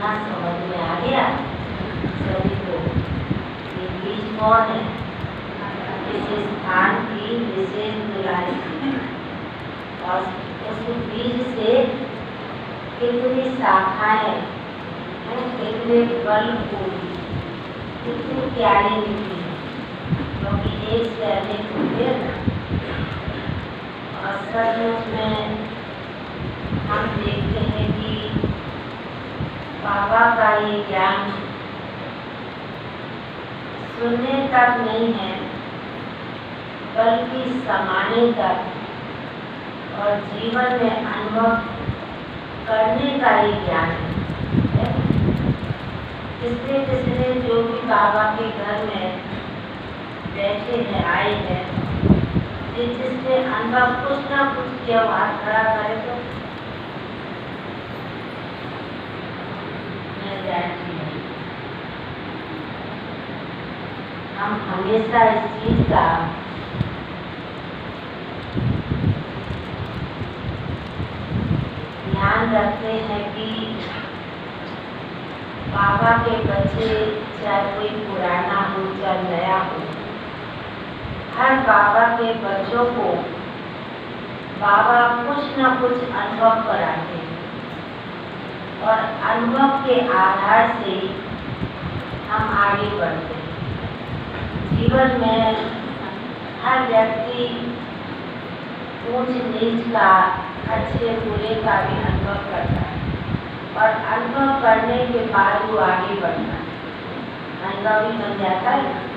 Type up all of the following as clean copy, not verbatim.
इतना समझ में आ गया सभी को ये बीज कौन है, इस स्थान की विशेष दुलाई थी और उस बीज से कितनी शाखाएं, कितने बल फूल, कितनी प्यारी निकली, क्योंकि एक से अनेक होते हैं। और सचमुच में हम देखते हैं कि बाबा का ये ज्ञान सुनने तक नहीं है, बल्कि समाने तक और जीवन में अनुभव करने का ये ज्ञान है। इसलिए जो भी बाबा के घर में बैठे हैं, आए हैं, जिसने अनुभव कुछ ना कुछ किया, हाथ खड़ा करे तो मैं जानती हूँ। हम हमेशा इस चीज का ध्यान रखते हैं कि बाबा के बच्चे चाहे कोई पुराना हो चाहे नया हो, हर बाबा के बच्चों को बाबा कुछ न कुछ अनुभव कराते हैं और अनुभव के आधार से हम आगे बढ़ते हैं। जीवन में हर व्यक्ति ऊंच नीच का, अच्छे बुरे का भी अनुभव करता है और अनुभव करने के बाद वो आगे बढ़ता है, अनुभवी बन जाता है।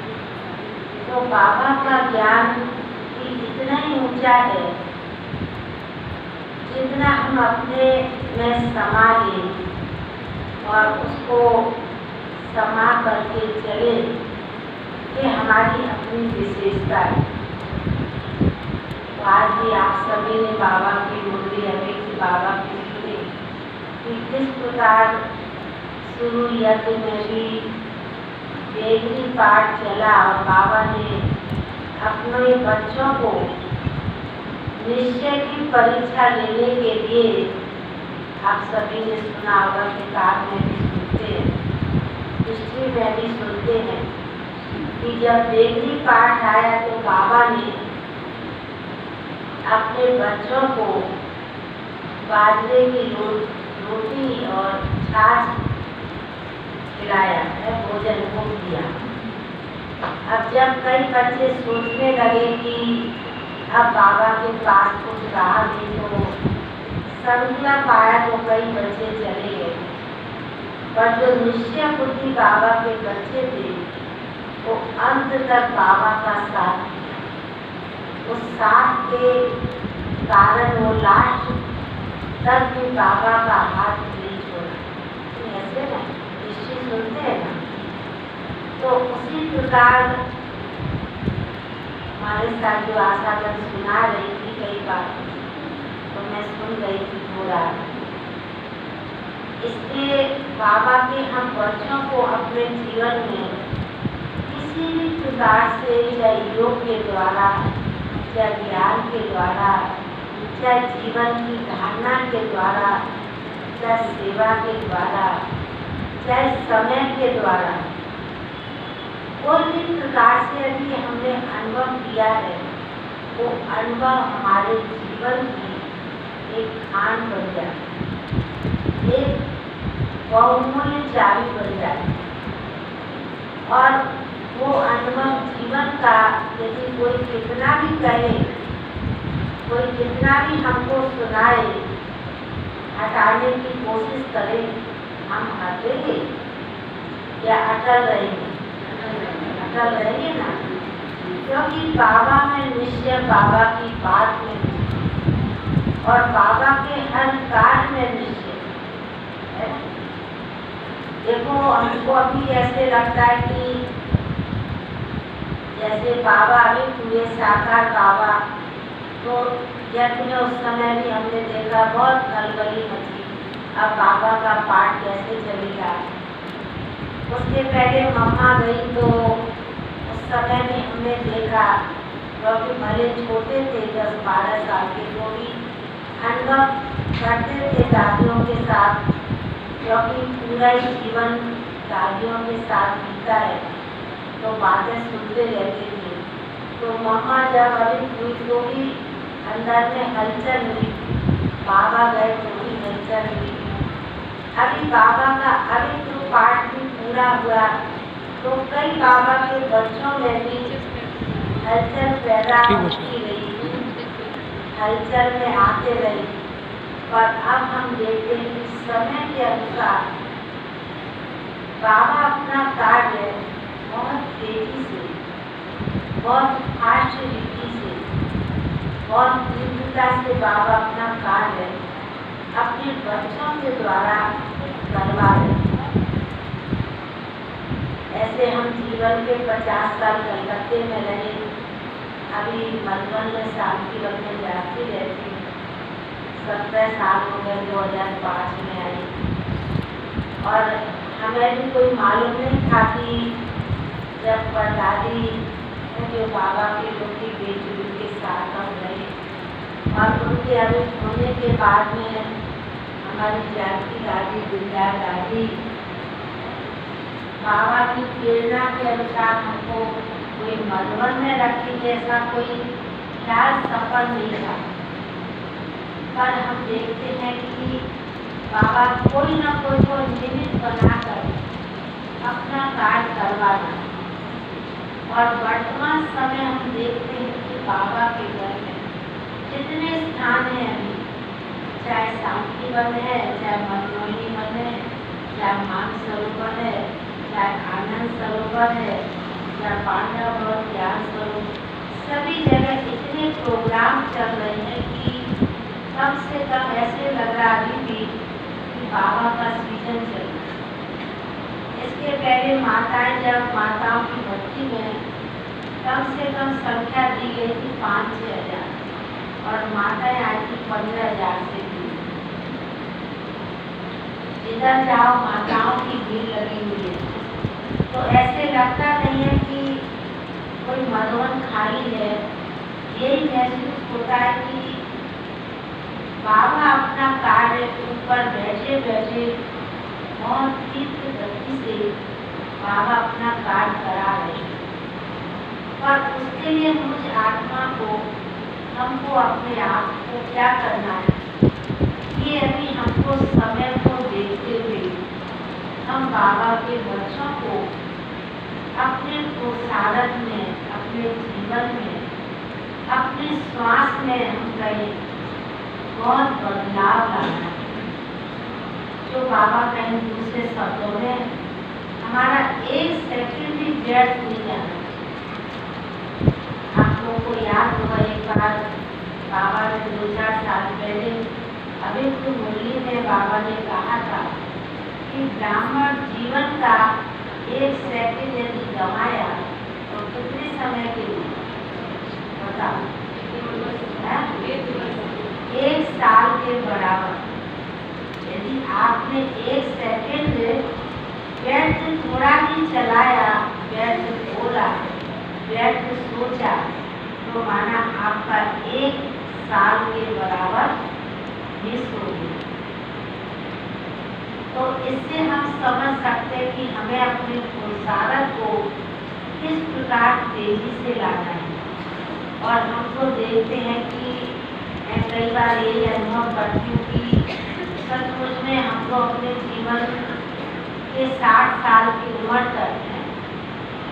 तो बाबा का ज्ञान भी इतना ही ऊंचा है, जितना हम अपने में समा लें और उसको समा करके चले, ये हमारी अपनी विशेषता है। तो आज भी आप सभी ने बाबा की मुरली अभी बाबा की सुनी कि किस प्रकार शुरू यज्ञ में भी बेगनी पाठ चला और बाबा ने अपने बच्चों को निश्चय की परीक्षा लेने के लिए, आप सभी ने सुना होगा, किताब में भी सुनते हैं, हिस्ट्री में भी सुनते हैं कि जब बेगनी पाठ आया तो बाबा ने अपने बच्चों को बाजरे की रोटी और छाछ खिलाया है, भोजन को दिया। अब जब कई बच्चे सोचने लगे कि अब बाबा के पास कुछ रहा नहीं, तो समझना पाया तो कई बच्चे चले गए, पर जो निश्चय बुद्धि बाबा के बच्चे थे वो अंत तक बाबा का साथ, उस साथ के कारण वो लास्ट तक भी बाबा का हाथ नहीं छोड़ा। ऐसे ना सुनते हैं ना, तो उसी प्रकार हमारे साथ जो आशागत सुना रही थी कई बार, तो मैं सुन रही थी पूरा। इसलिए बाबा के हम बच्चों को अपने जीवन में किसी भी प्रकार से, चाहे योग के द्वारा, चाहे ज्ञान के द्वारा, चाहे जीवन की धारणा के द्वारा, चाहे सेवा के द्वारा, चाहे समय के द्वारा, कोई भी प्रकार से यदि हमने अनुभव किया है, वो अनुभव हमारे जीवन की एक खान बन जाए, एक बहुमूल्य चाबी बन जाए। और वो अनुभव जीवन का यदि कोई कितना भी कहे, कोई कितना भी हमको सुनाए, हटाने की कोशिश करे, हम हटेंगे या अटल रहेंगे? अटल रहेंगे ना, क्योंकि बाबा में निश्चय, बाबा की बात में निश्चय और बाबा के हर कार्य में निश्चय है। देखो, हमको अभी ऐसे लगता है कि जैसे बाबा अभी पूरे साकार बाबा, तो यज्ञ में उस समय भी हमने देखा बहुत खलबली मची, अब बाबा का पाठ कैसे चलेगा। उसके पहले मम्मा गई तो उस समय में हमने देखा, क्योंकि भले छोटे थे 10-12 साल के, तो भी अनुभव करते थे दादियों के साथ क्योंकि पूरा ही जीवन दादियों के साथ बीता है तो बातें सुनते रहते थे। तो मम्मा जब अभी हुई तो भी अंदर में हलचल हुई, बाबा गए तो भी हलचल हुई। अभी बाबा का अभी तो पाठ भी पूरा हुआ तो कई बाबा के बच्चों में भी हलचल पैदा होती रही, हलचल में आते रही। पर अब हम देखते हैं कि समय के अनुसार बाबा अपना कार्य बहुत तेजी से, बहुत फास्ट रीति से, बहुत तीव्रता से बाबा अपना कार्य अपने बच्चों के द्वारा करवा रहे। ऐसे हम जीवन के 50 साल कलकत्ते में रहे, अभी मधुबन में शांति वन में जाती रहती, 70 साल हो गए, 2005 में आई। और हमें भी कोई मालूम नहीं था कि जब परदादी जो बाबा के लोग की बेटी के साथ हम रहे और उनके अभी होने के बाद में हमारी जानकी दादी, दुर्गा दादी बाबा की प्रेरणा के अनुसार हमको कोई मधुबन में रखेंगे ऐसा कोई ख्याल सफल नहीं था। पर हम देखते हैं कि बाबा कोई न कोई को निमित्त बनाकर अपना कार्य करवाना। और वर्तमान समय हम देखते हैं कि बाबा के घर में जितने स्थान हैं अभी, चाहे शांति वन है, चाहे मनमोहिनी वन है, चाहे मानसरोवर है, चाहे आनंद सरोवर है, चाहे पांडव भवन ज्ञान सरोवर, सभी जगह इतने प्रोग्राम चल रहे हैं कि कम से कम ऐसे लग रहा अभी भी कि बाबा का सीजन चल रहा है। इसके पहले माताएं जब माताओं की भक्ति में कम से कम संख्या दी गई थी 5-6 हज़ार और माताएं आज की 15,000 से भी। इधर जाओ माताओं की भीड़ लगी हुई है। तो ऐसे लगता नहीं है कि कोई मधुबन खाली है। यही महसूस होता है कि बाबा अपना कार्य ऊपर बैठे बैठे बहुत तीव्र गति से बाबा अपना कार्य करा रहे हैं। पर उसके लिए मुझ आत्मा को, हमको अपने आप को क्या करना है, ये अभी हमको समय को देखते हुए हम बाबा के बच्चों को अपने पुरुषार्थ में, अपने जीवन में, अपने श्वास में हम कहें बहुत बदलाव लाना है। जो बाबा कहें दूसरे शब्दों में हमारा 1 सेकंड भी व्यर्थ नहीं जाना। आप लोगों को याद होगा एक बार बाबा ने 2-4 साल पहले अभी तो मुरली में बाबा ने कहा था कि ब्राह्मण जीवन का 1 सेकंड यदि गंवाया तो कितने समय के लिए बताओ? 1 साल के बराबर। यदि आपने 1 सेकंड व्यर्थ थोड़ा भी चलाया, व्यर्थ बोला, व्यर्थ सोचा, तो माना आपका 1 साल के बराबर मिस हो गया। तो इससे हम समझ सकते हैं कि हमें अपने पुरुषार्थ को किस प्रकार तेजी से लाना है। और हमको देखते हैं कि मैं कई बार ये अनुभव करती हूँ कि सचमुच में हम लोग अपने जीवन के 60 साल की उम्र तक हैं,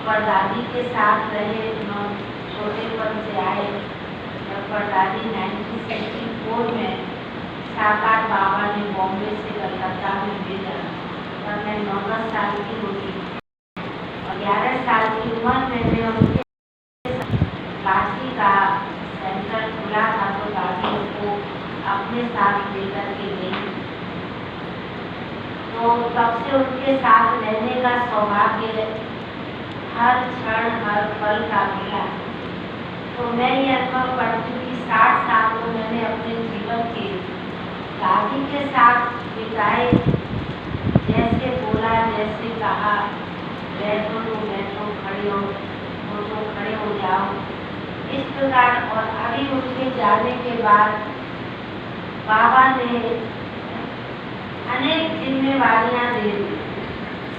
परदादी के साथ रहे, छोटेपन से आए। जब परदादी 1964 में साकार बाबा ने बॉम्बे से कलकत्ता में भेजा तब मैं 9 साल की होगी और 11 साल की उम्र में मैं उनके काशी का सेंटर खुला था तो दादी को अपने साथ लेकर के गई। तो तब से उनके साथ रहने का सौभाग्य हर क्षण हर पल का मिला। तो मैं ये अनुभव करती हूँ कि 60 साल को मैंने अपने जीवन के दादी के साथ बिताए। जैसे बोला, जैसे कहा, बैठो तो बैठो, खड़े हो तो खड़े हो जाओ, इस प्रकार। और अभी उनके जाने के बाद बाबा ने अनेक जिम्मेवारियाँ दे दी,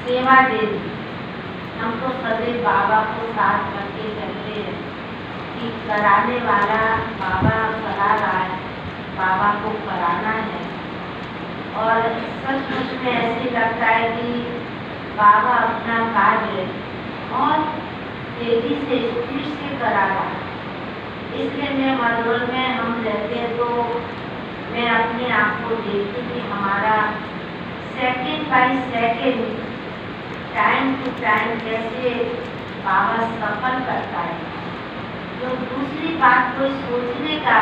सेवा दे दी। हम तो सदैव बाबा को साथ करके चलते हैं कि कराने वाला बाबा करा रहा है, बाबा को कराना है। और सचमुच में ऐसे लगता है कि बाबा अपना कार्य और तेजी से स्पीड से करा रहा है। इसलिए मैं मधुबन में हम रहते हैं तो मैं अपने आप को देखती कि हमारा second by second, time to time कैसे बाबा सफल करता है। तो दूसरी बात कोई सोचने का,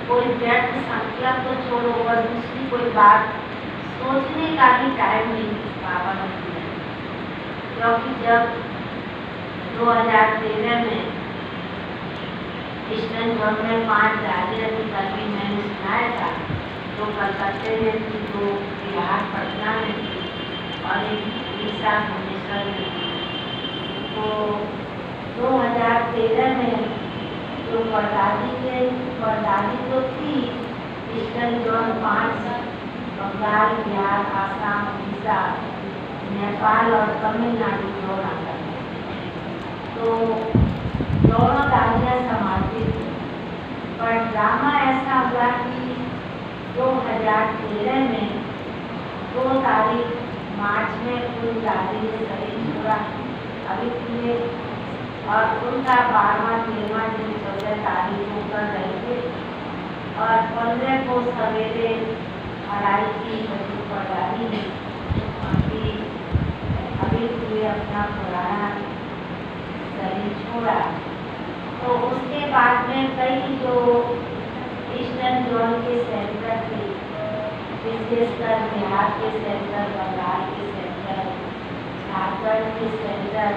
कोई व्यर्थ संकल्प तो छोड़ो, और दूसरी कोई बात सोचने का भी टाइम नहीं बाबा ने दिया। क्योंकि जब 2013 में ईस्टर्न गवर्नमेंट 5 डालियाँ थी, तभी मैंने सुनाया था, तो कलकत्ते में थी, तो बिहार पटना में थी और एक उड़ीसा भुवनेश्वर में थी। तो 2013 में जो परदादी तो थी ईस्टर्न जोन 5, बंगाल, बिहार, आसाम, उड़ीसा, नेपाल और तमिलनाडु जोन आता है। तो दोनों दादियाँ संभालती थी। पर ड्रामा ऐसा हुआ कि 2013 में 2 तारीख मार्च में उन दादी ने शरीर छोड़ा अभी थी, और उनका 12वां 13वां दिन 14 तारीख को कर रहे थे। और 15 को सवेरे 2:30 बजे परदादी ने अभी हुए अपना पुराना शरीर छोड़ा। तो उसके बाद में कई जो ईस्टर्न जोन के सेंटर थे, विशेषकर बिहार के सेंटर, बंगाल के सेंटर, झारखंड के सेंटर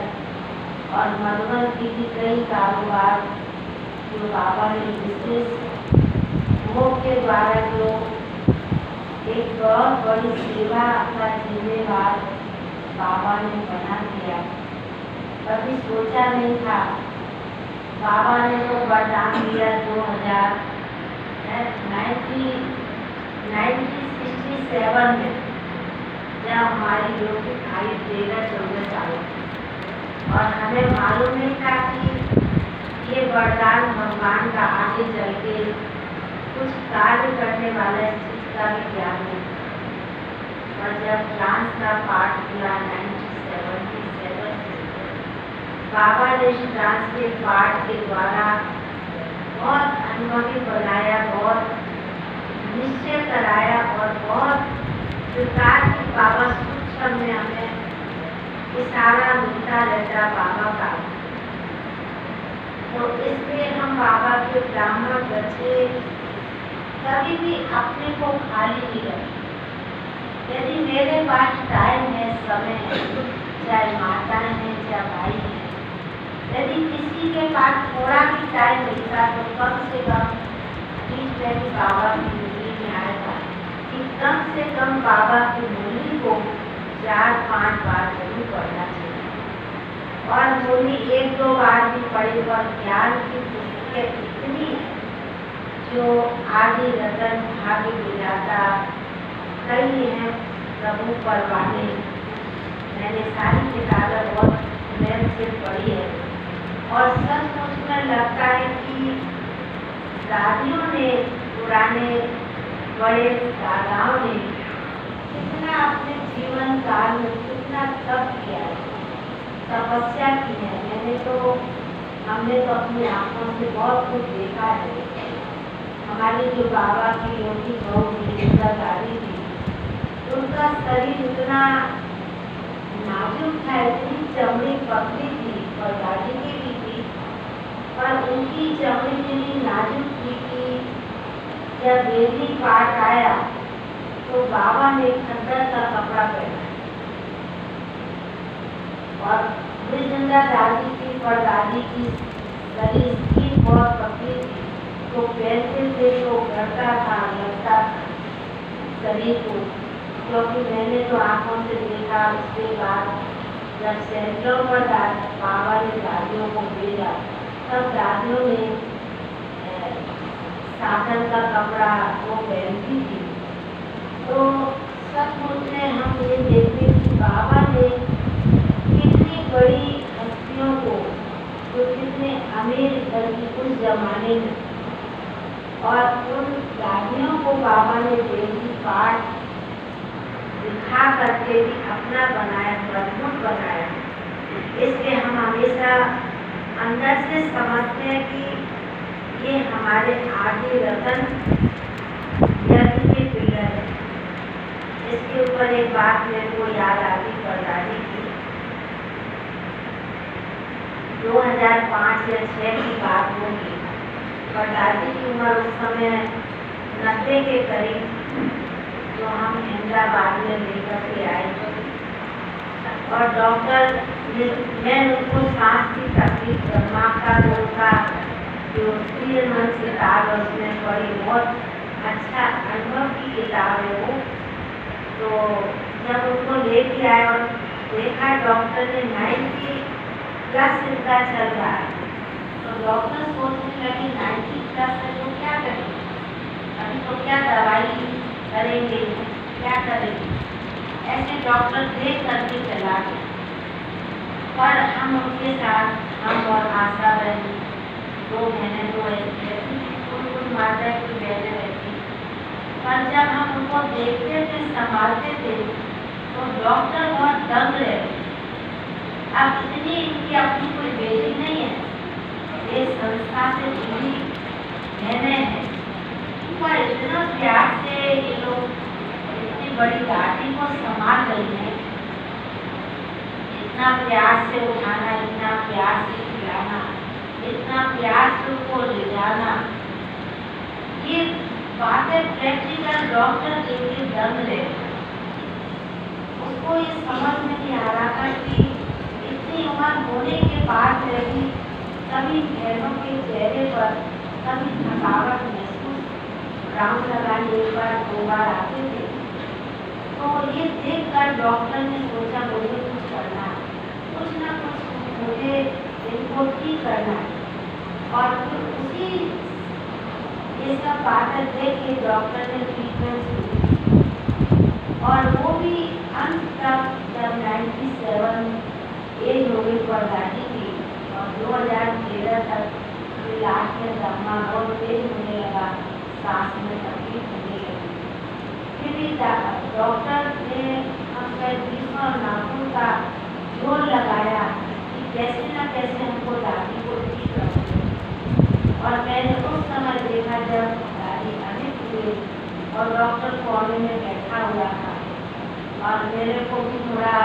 और मधुबन की भी कई कारोबार जो बाबा ने विशेष मुख के द्वारा जो एक बहुत बड़ी सेवा अपना जिम्मेवार बाबा ने बना दिया, कभी सोचा नहीं था। बाबा ने तो वरदान दिया 1967 में, जब हमारी बेटी आई 13-14 साल, और हमें मालूम नहीं था कि ये वरदान भगवान का आगे चल के कुछ कार्य करने वाला चीज का भी ज्ञान नहीं। और जब फ्रांस का पाठ किया 1977 से, बाबा ने फ्रांस के पाठ के द्वारा बहुत अनुभवी बनाया, बहुत निश्चय कराया और बहुत प्रकार की बाबा सूक्ष्म में हमें इशारा मिलता रहता बाबा का। तो इसलिए हम बाबा के ब्राह्मण बच्चे कभी भी अपने को खाली नहीं रखें। यदि मेरे पास टाइम है, समय है, चाहे माता है चाहे भाई है, यदि किसी के पास थोड़ा भी टाइम मिलता तो कम से कम बीच में भी बाबा की मुरली में आएगा कि कम से कम बाबा की मुरली को 4-5 बार जरूर पढ़ना चाहिए। और मुरली 1-2 बार भी पढ़े पर ज्ञान की पुस्तकें इतनी है, जो आदि रतन, भाग्य विधाता, कई हैं, प्रभु परवाने, मैंने सारी किताबें बहुत मेहनत से पढ़ी है। और सचमुच में लगता है कि दादियों ने, पुराने बड़े दादाओं ने कितना अपने जीवन काल में कितना तप किया है, तपस्या की है। हमने तो अपनी आंखों से बहुत कुछ देखा है। हमारी जो बाबा की योगी बहू थी, दादी थी, उनका शरीर इतना नाजुक था, इतनी चमड़ी पतली थी, और दादी की भी थी, पर उनकी चमड़ी इतनी नाजुक थी कि जब बेदी पाठ आया तो बाबा ने खद्दर का कपड़ा पहना, और वृद्धा दादी की परदादी की शरीर की बहुत पतली थी, तो पहनते थे तो घटता था, लगता शरीर को। क्योंकि मैंने तो आंखों से देखा। उसके बाद जब सेंटरों पर बाबा ने दादियों को भेजा, तब दादियों ने साधन का कपड़ा वो पहनती थी। तो नहीं। और उन दादियों को बाबा ने देवी पाठ दिखा करके भी अपना बनाया, मजबूत बनाया। इसलिए हम हमेशा अंदर से समझते हैं कि ये हमारे आगे रतन यज्ञ के पिलर है। इसके ऊपर एक बात मेरे को याद आती परदादी की। 2005 या 6 की बात होगी। परदादी की उम्र उस समय 90 के करीब, जो हम अहमदाबाद में लेकर के आए थे। और डॉक्टर मैं उनको सांस की तकलीफ, दिमाग का उनका जो प्रिय मन किताब है उसमें पढ़ी, बहुत अच्छा अनुभव की किताब है वो। तो जब उनको लेके आए और देखा डॉक्टर ने 90+ इनका चल रहा है, तो डॉक्टर सोचने लगे 90+ है तो क्या करेंगे, अभी तो क्या दवाई करेंगे, क्या करेंगे। ऐसे डॉक्टर देख करके चला गया। पर हम उनके साथ, हम और आशा बहन, 2 बहनें, 2 रहती, कुल माता की बहनें रहती। पर जब हम उनको देखते थे, संभालते थे, तो डॉक्टर बहुत दंग रहते। अब इतनी इनकी अपनी कोई बेटी नहीं है, ये संस्था से जुड़ी बहनें हैं, पर इतना प्यार से ये लोग इतनी बड़ी दादी को संभाल रही हैं। इतना प्यार से उठाना, इतना प्यार से खिलाना, इतना प्यार से उनको ले जाना, ये बातें प्रैक्टिकल डॉक्टर देखे दम ले। उसको ये समझ में नहीं आ रहा था कि इतनी उम्र होने के बाद भी कभी बहनों के चेहरे पर कभी थकावट महसूस, राउंड लगाने एक बार 2 बार आते थे। तो ये देखकर डॉक्टर ने सोचा मुझे कुछ करना है, कुछ ना कुछ मुझे इनको ठीक करना है। और फिर उसी ये सब बातें देख के डॉक्टर ने ट्रीटमेंट शुरू, और वो भी अंत तक जब 97 एज हो गई परदादी की, और 2013 तक लास्ट में दमा बहुत तेज होने लगा, सांस में तकलीफ होने लगी। फिर भी डॉक्टर ने हम 20 और नाखून का जोर लगाया कि कैसे न कैसे हमको दादी को ठीक रखें। और मैंने उस समय देखा जब दादी अधिक हुए और डॉक्टर कोने में बैठा हुआ था, और मेरे को भी थोड़ा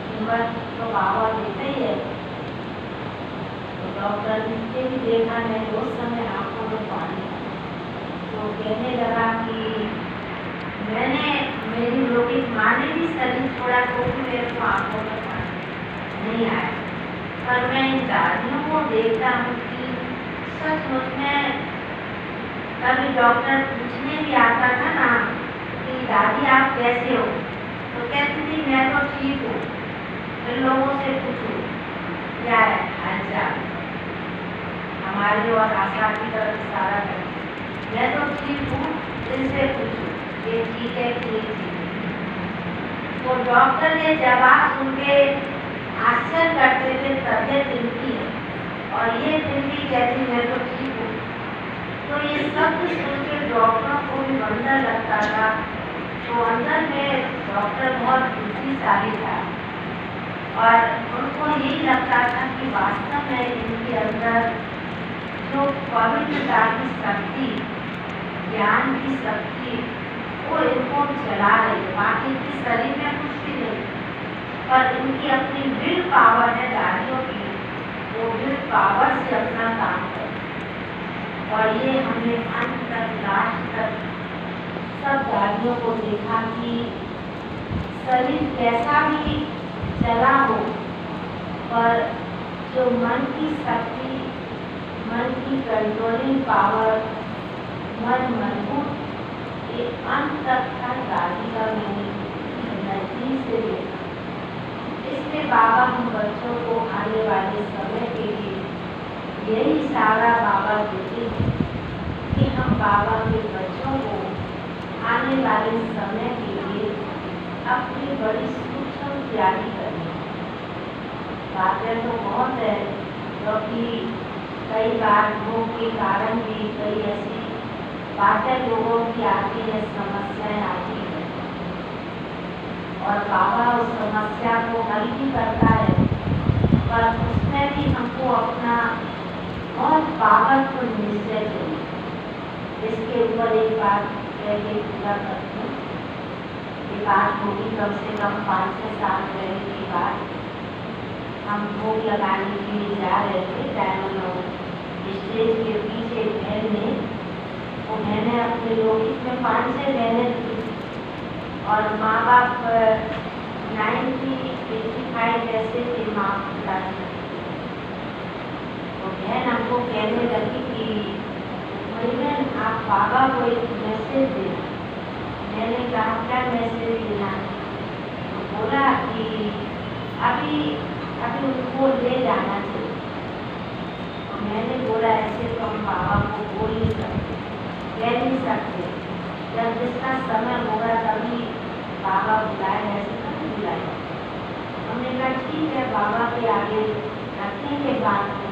हिम्मत तो बाबा देते ही है। तो डॉक्टर ने भी देखा, मैंने उस समय आंखों में पानी, तो कहने लगा कि मेरी रोटी माँ ने भी शरीर छोड़ा तो भी मेरे को आंखों में पानी नहीं आया। पर मैं इन दादियों को देखता हूँ कि सचमुच में, कभी डॉक्टर पूछने भी आता था ना कि दादी आप कैसे हो, तो कहती थी मैं तो ठीक हूँ। फिर लोगों से पूछूं क्या है हालचाल, हमारी और आशा की तरफ इशारा करती, मैं तो ठीक हूँ, इनसे पूछूं ये ठीक है कि नहीं ठीक है। तो डॉक्टर के जवाब सुन के आश्चर्य करते थे, तबियत इनकी है, और ये फिर भी कहती मैं तो ठीक हूँ। तो ये सब सुन के डॉक्टरों को भी वंदर लगता था। तो अंदर में डॉक्टर बहुत बुद्धिशाली था, और उनको यही लगता था कि वास्तव में इनके अंदर जो पवित्रता की शक्ति, ज्ञान की शक्ति, वो इनको चला रही है। बाकी इनके शरीर में कुछ भी नहीं, पर इनकी अपनी विल पावर है दादियों की, वो विल पावर से अपना काम करे। और ये हमने अंत तक, लास्ट तक सब दादियों को देखा कि शरीर कैसा भी चला हो, पर जो मन की शक्ति, मन की कंट्रोलिंग पावर, मन मजबूत, ये अंत तक का दादी का मैंने नजदीक से देखा। इसलिए बाबा हम बच्चों को आने वाले समय के लिए यही सारा बाबा देते हैं कि हम बाबा के बच्चों को आने वाले समय के लिए अपनी बड़ी सूक्ष्म तैयारी करनी। बातें तो बहुत है, क्योंकि कई बार भोग के कारण भी कई ऐसी बातें लोगों की आती है, समस्याएं आती है, और बाबा उस समस्या को हल भी करता है, पर उसमें भी हमको अपना बहुत पावरफुल निश्चय चाहिए। इसके ऊपर एक बात कह के पूरा करती हूँ। ये बात होगी कम से कम 5-6 साल पहले की बात। हम भोग लगाने के लिए जा रहे थे डायमंड स्टेज के पीछे बहन ने, वो बहनें अपने लोग इसमें 5-6 बहनें थी, और माँ बाप 90-85 ऐसे थे माँ पिता। तो बहन हमको कहने लगी कि बहन आप बाबा को एक मैसेज देना। मैंने कहा क्या मैसेज देना? तो बोला कि अभी उनको ले जाना चाहिए। तो मैंने बोला ऐसे तो हम बाबा को बोल नहीं सकते, कह नहीं सकते, जब जिसका समय होगा तभी बाबा बुलाए, ऐसे तो नहीं बुलाए। हमने कहा ठीक है, बाबा के आगे रखेंगे बात को।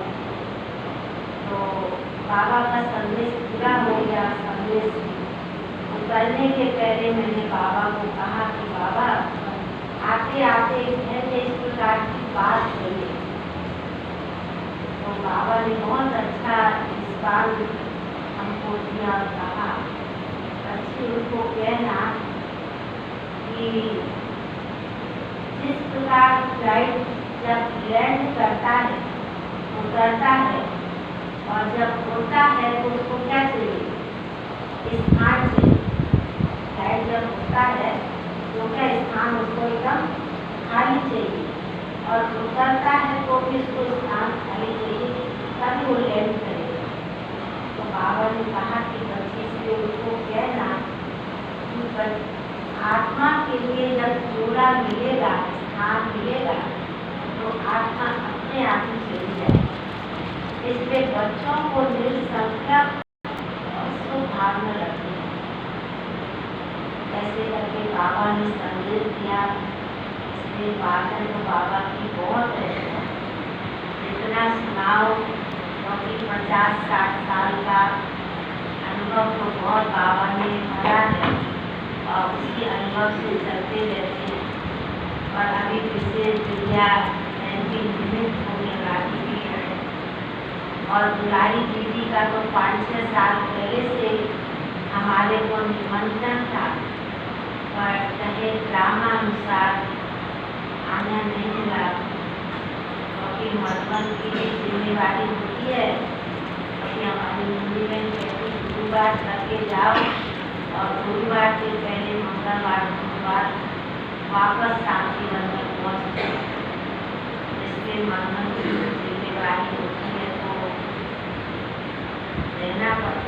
तो बाबा का संदेश पूरा हो गया। संदेश उतरने के पहले मैंने बाबा को कहा कि बाबा आते आते मैंने इस प्रकार की बात कही। तो बाबा ने बहुत अच्छा इस बार हमको दिया, कहा अच्छी उनको कहना कि जिस प्रकार फ्लाइट जब लैंड करता है, उतरता है, और जब उड़ता है तो उसको क्या चाहिए? स्थान चाहिए। फ्लाइट जब उड़ता है तो क्या स्थान उसको एकदम खाली चाहिए, और उतरता है तो भी उसको स्थान खाली चाहिए, तभी वो लैंड करेगा। तो बाबा ने कहा कि बच्चे से उसको कहना कि आत्मा के लिए जब जोड़ा मिलेगा, स्थान मिलेगा, तो आत्मा अपने आप ही चली जाएगी। इसलिए बच्चों को निसंकल्प और शुभभावना रखनी है। ऐसे करके बाबा ने संदेश दिया। इसलिए बातें तो बाबा की बहुत है, जितना सुनाओ, क्योंकि 50-60 साल का अनुभव तो बहुत बाबा ने भरा है, और उसी अनुभव से चलते रहते हैं। और अभी विशेष दिव्या निमित्त होने वाली भी है, और दुलारी दीदी का तो 5-6 साल पहले से हमारे को निमंत्रण था, पर कहे क्रमानुसार आना नहीं मिला, क्योंकि मधुबन की भी जिम्मेवारी होती है। क्योंकि हमारी हिंदी में कहती गुरुवार करके जाओ, और गुरुवार के पहले मंगलवार गुरुवार वापस शांतिवन में पहुँचते। इसलिए मधुबन की जिम्मेवारी होती है तो रहना पड़ता